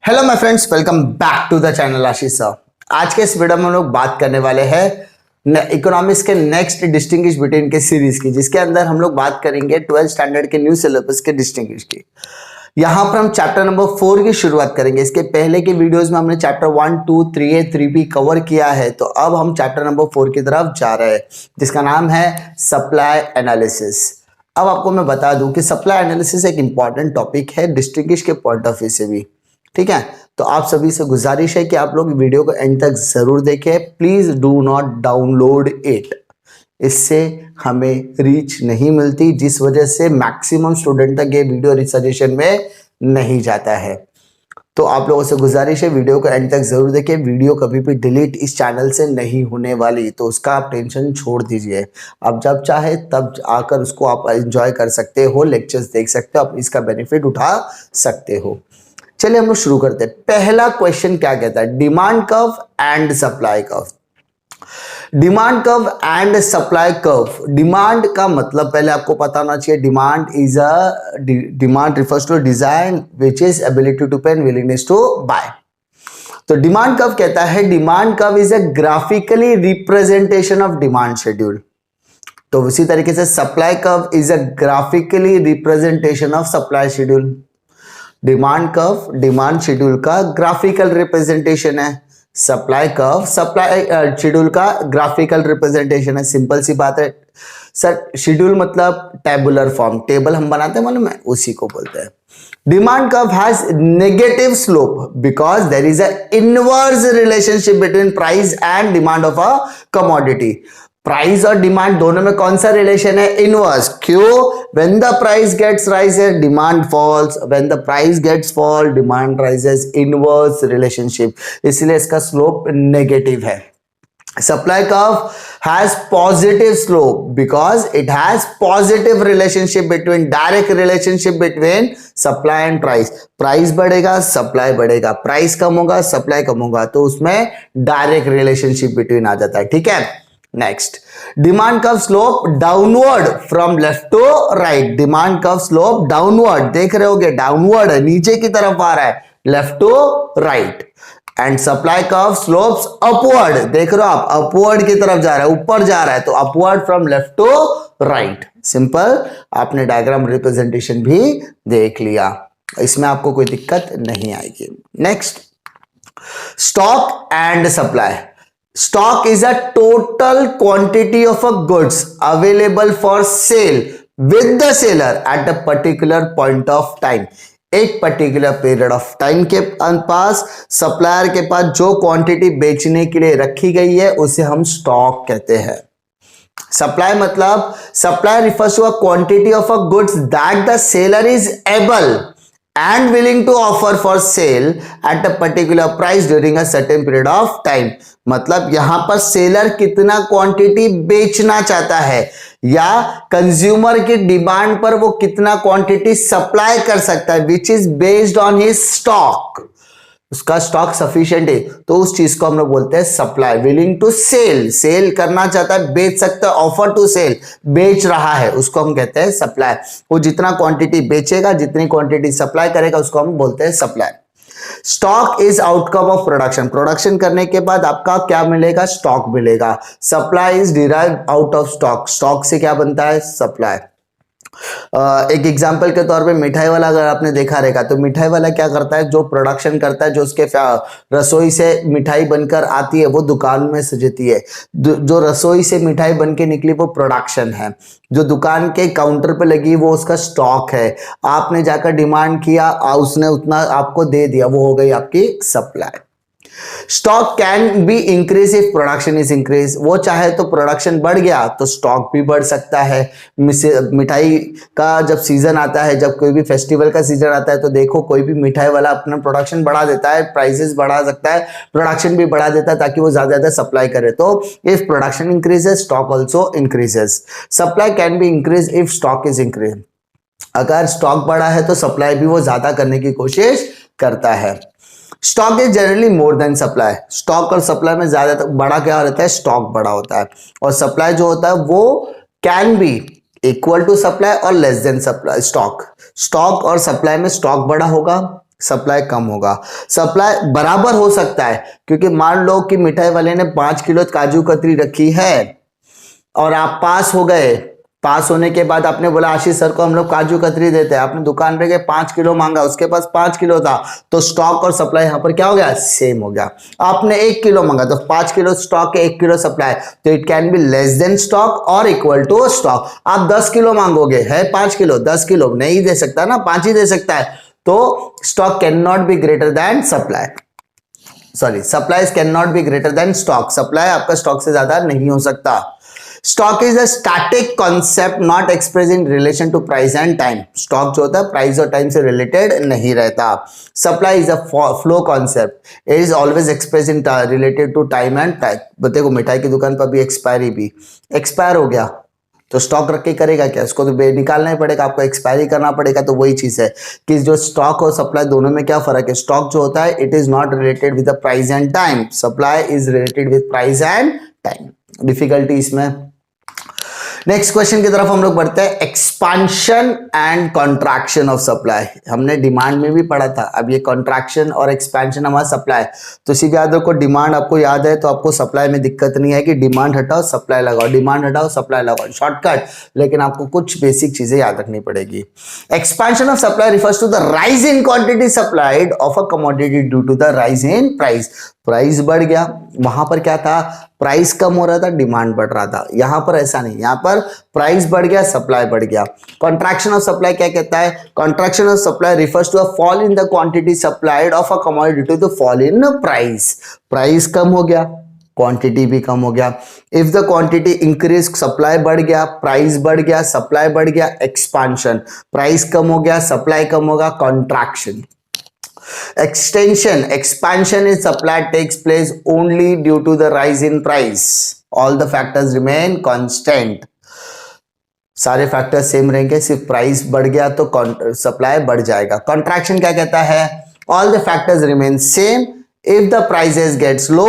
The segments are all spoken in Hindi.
Hello my friends, welcome back to the channel Ashish sir. आज के इस वीडियो में हम लोग बात करने वाले हैं इकोनॉमिक्स के नेक्स्ट डिस्टिंग्विश बिटवीन के सीरीज की, जिसके अंदर हम लोग बात करेंगे 12th स्टैंडर्ड के न्यू सिलेबस के डिस्टिंग्विश की। यहाँ पर हम चैप्टर नंबर 4 की शुरुआत करेंगे। इसके पहले के वीडियोस में हमने चैप्टर 1, 2, 3A, 3B कवर किया है, तो अब हम चैप्टर नंबर 4 की तरफ जा रहे हैं, जिसका नाम है सप्लाई एनालिसिस। अब आपको मैं बता दूं कि सप्लाई एनालिसिस एक इंपॉर्टेंट टॉपिक है डिस्टिंग्विश के पॉइंट ऑफ व्यू से भी, ठीक है। तो आप सभी से गुजारिश है कि आप लोग वीडियो को एंड तक जरूर देखें। Please do not download it, इससे हमें रीच नहीं मिलती, जिस वजह से मैक्सिमम स्टूडेंट तक ये वीडियो सजेशन में नहीं जाता है। तो आप लोगों से गुजारिश है वीडियो को एंड तक जरूर देखें। वीडियो कभी भी डिलीट इस चैनल से नहीं होने वाली, तो उसका आप टेंशन छोड़ दीजिए। आप जब चाहे तब आकर उसको आप एंजॉय कर सकते हो, लेक्चर्स देख सकते हो, आप इसका बेनिफिट उठा सकते हो। चलिए हम लोग शुरू करते हैं। पहला क्वेश्चन क्या कहता है? Demand curve and supply curve. Demand curve and supply curve. Demand का मतलब पहले आपको पता होना चाहिए, demand refers to design which is ability to pay and willingness to buy. तो डिमांड कर्व कहता है demand curve is a graphically representation of demand schedule. तो उसी तरीके से supply curve is a graphically representation of supply schedule. Demand curve demand schedule का ग्राफिकल रिप्रेजेंटेशन है, सप्लाई कर्व सप्लाई शेड्यूल का ग्राफिकल रिप्रेजेंटेशन है। सिंपल सी बात है सर, शेड्यूल मतलब टेबुलर फॉर्म, टेबल हम बनाते हैं मालूम है, उसी को बोलते हैं। Demand curve has negative slope because there is a inverse relationship between price and demand of a commodity. Price और डिमांड दोनों में कौन सा रिलेशन है? इनवर्स। क्यों? When the price gets rises demand falls, when the price gets fall demand rises, inverse relationship, इसलिए इसका स्लोप नेगेटिव है। Supply curve has positive slope because it has positive relationship between, direct relationship between supply and price. Price बढ़ेगा सप्लाई बढ़ेगा, प्राइस कम होगा सप्लाई कम होगा, तो उसमें डायरेक्ट रिलेशनशिप बिटवीन आ जाता है, ठीक है। Next, demand curve slope downward from left to right. Demand curve slope downward, देख रहे होगे डाउनवर्ड है, नीचे की तरफ आ रहा है, left to right. And supply curve slopes upward, देख रहे हो आप, अपवर्ड की तरफ जा रहा है, ऊपर जा रहा है, तो upward from left to right. Simple, आपने डायग्राम रिप्रेजेंटेशन भी देख लिया, इसमें आपको कोई दिक्कत नहीं आएगी। Next, stock and supply. Stock is a total quantity of a goods available for sale with the seller at a particular point of time. एक पर्टिकुलर पीरियड ऑफ टाइम के पास सप्लायर के पास जो क्वांटिटी बेचने के लिए रखी गई है उसे हम स्टॉक कहते हैं। सप्लाई मतलब supply refers to a quantity of a goods that the seller is able and willing to offer for sale at a particular price during a certain period of time। मतलब यहां पर सेलर कितना क्वांटिटी बेचना चाहता है या कंज्यूमर की डिमांड पर वो कितना क्वांटिटी सप्लाई कर सकता है, which is based on his stock. उसका स्टॉक सफिशिएंट है तो उस चीज को हम लोग बोलते हैं supply. Willing to sell, sell करना चाहता है, बेच सकता है, ऑफर टू सेल, बेच रहा है, उसको हम कहते हैं सप्लाई। वो जितना क्वांटिटी बेचेगा, जितनी क्वांटिटी सप्लाई करेगा, उसको हम बोलते हैं supply. Stock is outcome of production. Production करने के बाद आपका क्या मिलेगा? स्टॉक मिलेगा। Supply is derive out of stock. Stock से क्या बनता है? सप्लाई। एक एग्जांपल के तौर पे मिठाई वाला अगर आपने देखा रहेगा, तो मिठाई वाला क्या करता है? जो प्रोडक्शन करता है, जो उसके रसोई से मिठाई बनकर आती है वो दुकान में सजती है। जो रसोई से मिठाई बन के निकली वो प्रोडक्शन है, जो दुकान के काउंटर पे लगी वो उसका स्टॉक है। आपने जाकर डिमांड किया, उसने उतना आपको दे दिया, वो हो गई आपकी supply. Stock can be increase if production is increase. वो चाहे तो प्रोडक्शन बढ़ गया तो स्टॉक भी बढ़ सकता है। मिठाई का जब सीजन आता है, जब कोई भी फेस्टिवल का सीजन आता है, तो देखो कोई भी मिठाई वाला अपना प्रोडक्शन बढ़ा देता है, प्राइसेस बढ़ा सकता है, प्रोडक्शन भी बढ़ा देता है ताकि वो ज्यादा सप्लाई करे। तो if production increases stock also increases. Supply can be increase if stock is increase. अगर स्टॉक बढ़ा है तो सप्लाई भी वो ज्यादा करने की कोशिश करता है। Stock is generally more than supply. Stock और सप्लाई में ज्यादा बड़ा क्या रहता है? स्टॉक बड़ा होता है। और सप्लाई जो होता है वो can be equal to supply और less than supply stock. Stock और सप्लाई में स्टॉक बड़ा होगा, सप्लाई कम होगा। सप्लाई बराबर हो सकता है, क्योंकि मान लो कि मिठाई वाले ने 5 किलो काजू कतरी रखी है और आप पास हो गए। पास होने के बाद आपने बोला आशीष सर को हम लोग काजू कतरी देते हैं, आपने दुकान पे गए 5 किलो मांगा, उसके पास 5 किलो था, तो स्टॉक और सप्लाई यहां पर क्या हो गया, सेम हो गया। आपने 1 किलो मांगा तो 5 किलो स्टॉक है, 1 किलो सप्लाई, तो it can be less than stock और इक्वल टू स्टॉक। आप 10 किलो मांगोगे, है 5 किलो, 10 किलो नहीं दे सकता ना, 5 ही दे सकता है, तो stock can not be greater than supply, sorry supply can not be greater than stock, supply आपका स्टॉक से ज्यादा नहीं हो सकता। Stock is a static concept not express in relation to price and time. Stock जो होता है प्राइस और टाइम से रिलेटेड नहीं रहता। Supply is a flow concept, it is always express in related to time and time. देखो मिठाई की दुकान पर भी एक्सपायरी भी एक्सपायर हो गया तो स्टॉक रख के करेगा क्या, इसको तो निकालना ही पड़ेगा, आपको एक्सपायरी करना पड़ेगा। तो वही चीज है कि जो स्टॉक और सप्लाई दोनों में क्या फर्क है। स्टॉक जो होता है it is not related with the price and time, supply is related with price and time. Difficulty इसमें। नेक्स्ट क्वेश्चन की तरफ हम लोग बढ़ते हैं, expansion and contraction of supply. हमने डिमांड में भी पढ़ा था, अब ये कॉन्ट्रैक्शन और एक्सपेंशन हमारा सप्लाई। तो सीधे याद रखो, डिमांड आपको याद है तो आपको सप्लाई में दिक्कत नहीं है कि डिमांड हटाओ सप्लाई लगाओ, डिमांड हटाओ सप्लाई लगाओ, शॉर्टकट। लेकिन आपको कुछ बेसिक चीजें याद रखनी पड़ेगी। Expansion of supply refers to the rise in quantity supplied of a commodity due to the rise in price. Price बढ़ गया, वहां पर क्या था, प्राइस कम हो रहा था, डिमांड बढ़ रहा था। यहां पर ऐसा नहीं, यहां पर प्राइस बढ़ गया, सप्लाई बढ़ गया। कॉन्ट्रैक्शन ऑफ सप्लाई क्या कहता है, contraction of supply refers to a fall in the quantity supplied of a commodity due to the fall in price. Price कम हो गया, क्वांटिटी भी कम हो गया। If the quantity increase, supply बढ़ गया, प्राइस बढ़ गया, सप्लाई बढ़ गया, एक्सपांशन। प्राइस कम हो गया, सप्लाई कम होगा, contraction. Extension, expansion in supply takes place only due to the rise in price. All the factors remain constant. सारे फैक्टर्स सेम रहेंगे, सिर्फ प्राइस बढ़ गया तो सप्लाई बढ़ जाएगा। कॉन्ट्रैक्शन क्या कहता है, all the factors remain same, if the prices gets low,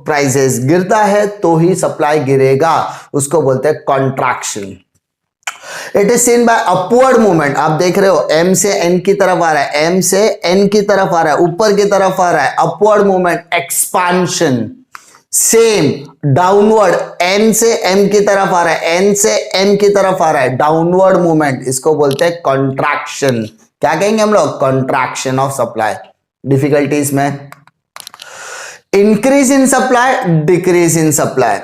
prices गिरता है तो ही सप्लाई गिरेगा, उसको बोलते हैं contraction. It is seen by upward movement, आप देख रहे हो एम से एन की तरफ आ रहा है, एम से एन की तरफ आ रहा है, ऊपर की तरफ आ रहा है, upward movement expansion. Same downward, N से एम की तरफ आ रहा है, एन से एम की तरफ आ रहा है, डाउनवर्ड मूवमेंट, इसको बोलते हैं कॉन्ट्रैक्शन। क्या कहेंगे हम लोग, कॉन्ट्रैक्शन ऑफ सप्लाई। डिफिकल्टीज में increase in supply, decrease in supply.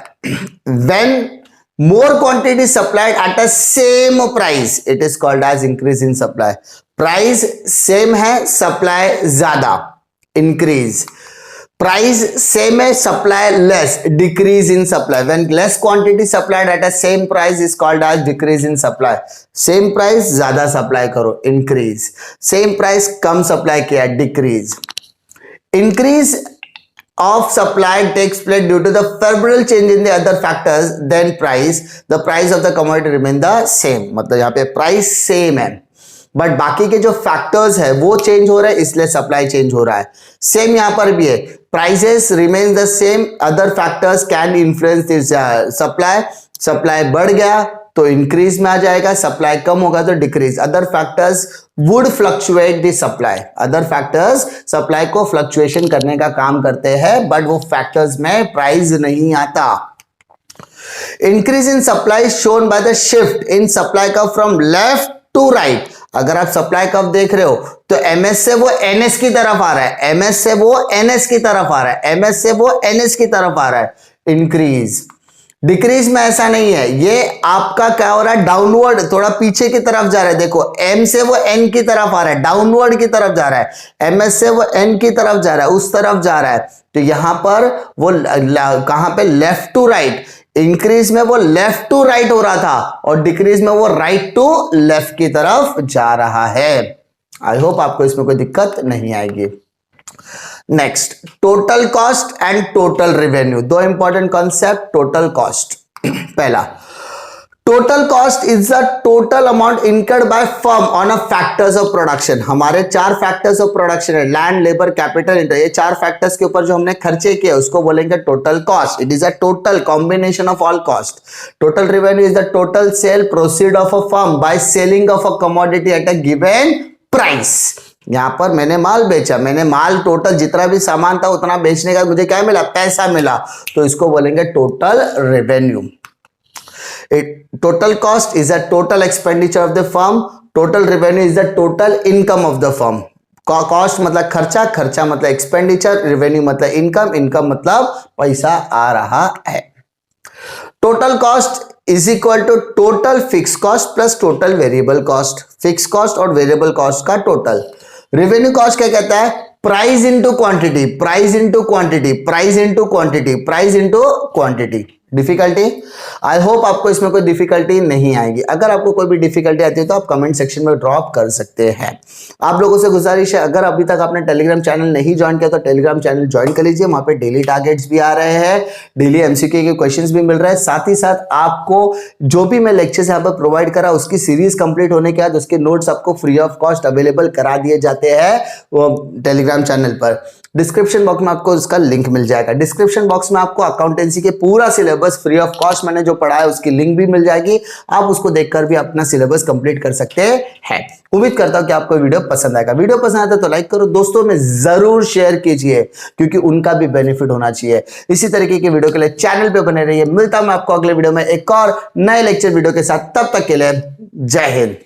When more quantity supplied at a same price, it is called as increase in supply. Price same है, supply ज्यादा, increase. Price same है, supply less, decrease in supply. When less quantity supplied at a same price is called as decrease in supply. Same price ज्यादा supply करो, increase. Same price कम supply किया, decrease. Increase of supply takes place due to the favorable change in the other factors than price. The price of the commodity remain the same. मतलब यहाँ पे प्राइस सेम है बट बाकी के जो फैक्टर्स है वो चेंज हो रहे हैं, इसलिए सप्लाई चेंज हो रहा है। सेम यहाँ पर भी है, prices remain the same, other factors can influence this supply. Supply बढ़ गया तो इंक्रीज में आ जाएगा, सप्लाई कम होगा तो decrease. Other factors would fluctuate the supply, other factors supply को फ्लक्चुएशन करने का काम करते हैं बट वो फैक्टर्स में प्राइस नहीं आता। Increase in supply shown by the shift in supply curve from left to right. अगर आप सप्लाई कर्व देख रहे हो तो एमएस से वो एनएस की तरफ आ रहा है, एमएस से वो एनएस की तरफ आ रहा है, एमएस से वो एनएस की तरफ आ रहा है, इंक्रीज। डिक्रीज में ऐसा नहीं है, ये आपका क्या हो रहा है, डाउनवर्ड, थोड़ा पीछे की तरफ जा रहा है। देखो एम से वो एन की तरफ आ रहा है, डाउनवर्ड की तरफ जा रहा है, एमएस से वो एन की तरफ जा रहा है, उस तरफ जा रहा है। तो यहां पर वो कहां पे, लेफ्ट टू राइट। इंक्रीज में वो लेफ्ट टू राइट हो रहा था और डिक्रीज में वो राइट टू लेफ्ट की तरफ जा रहा है। आई होप आपको इसमें कोई दिक्कत नहीं आएगी। Next, total cost and total revenue, दो इंपॉर्टेंट कॉन्सेप्ट। टोटल कॉस्ट, पहला, total cost is the total amount incurred by firm on a factors of production. हमारे 4 फैक्टर्स ऑफ प्रोडक्शन है, लैंड, लेबर, कैपिटल, इंटर। ये 4 फैक्टर्स के ऊपर जो हमने खर्चे किए उसको बोलेंगे total cost. It is a total combination of all cost. Total revenue is the total sale proceed of a firm by selling of a commodity at a given price. यहाँ पर मैंने माल बेचा, मैंने माल टोटल जितना भी सामान था उतना बेचने का मुझे क्या मिला, पैसा मिला, तो इसको बोलेंगे total revenue. Total cost is the total expenditure of the firm, total revenue is the total income of the firm. Cost मतलब खर्चा, खर्चा मतलब एक्सपेंडिचर, रेवेन्यू मतलब इनकम, इनकम मतलब पैसा आ रहा है। Total cost is equal to total fix cost plus total variable cost, fix cost और वेरिएबल कॉस्ट का टोटल। रेवेन्यू कॉस्ट क्या कहता है, price into quantity, price into quantity, price into quantity, price into quantity. Difficulty, I hope आपको इसमें कोई डिफिकल्टी नहीं आएगी। अगर आपको कोई भी डिफिकल्टी आती है तो आप कमेंट सेक्शन में ड्रॉप कर सकते हैं। आप लोगों से गुजारिश है, अगर अभी तक आपने टेलीग्राम चैनल नहीं ज्वाइन किया तो टेलीग्राम चैनल ज्वाइन कर लीजिए। वहां पे डेली टारगेट्स भी आ रहे हैं, डेली एमसीक्यू के क्वेश्चंस भी मिल रहे हैं, साथ ही साथ आपको जो भी मैं लेक्चर्स यहाँ पर प्रोवाइड करा उसकी सीरीज कंप्लीट होने के बाद उसके नोट्स आपको फ्री ऑफ कॉस्ट अवेलेबल करा दिए जाते हैं वो टेलीग्राम चैनल पर। डिस्क्रिप्शन बॉक्स में आपको इसका लिंक मिल जाएगा। डिस्क्रिप्शन बॉक्स में आपको अकाउंटेंसी के पूरा सिलेबस फ्री ऑफ कॉस्ट मैंने जो पढ़ा है उसकी लिंक भी मिल जाएगी, आप उसको देखकर भी अपना सिलेबस कंप्लीट कर सकते हैं। उम्मीद करता हूं कि आपको वीडियो पसंद आएगा। वीडियो पसंद आता तो लाइक करो, दोस्तों में जरूर शेयर कीजिए क्योंकि उनका भी बेनिफिट होना चाहिए। इसी तरीके की वीडियो के लिए चैनल पे बने रहिए। मिलता हूं मैं आपको अगले वीडियो में एक और नए लेक्चर वीडियो के साथ, तब तक के लिए जय हिंद।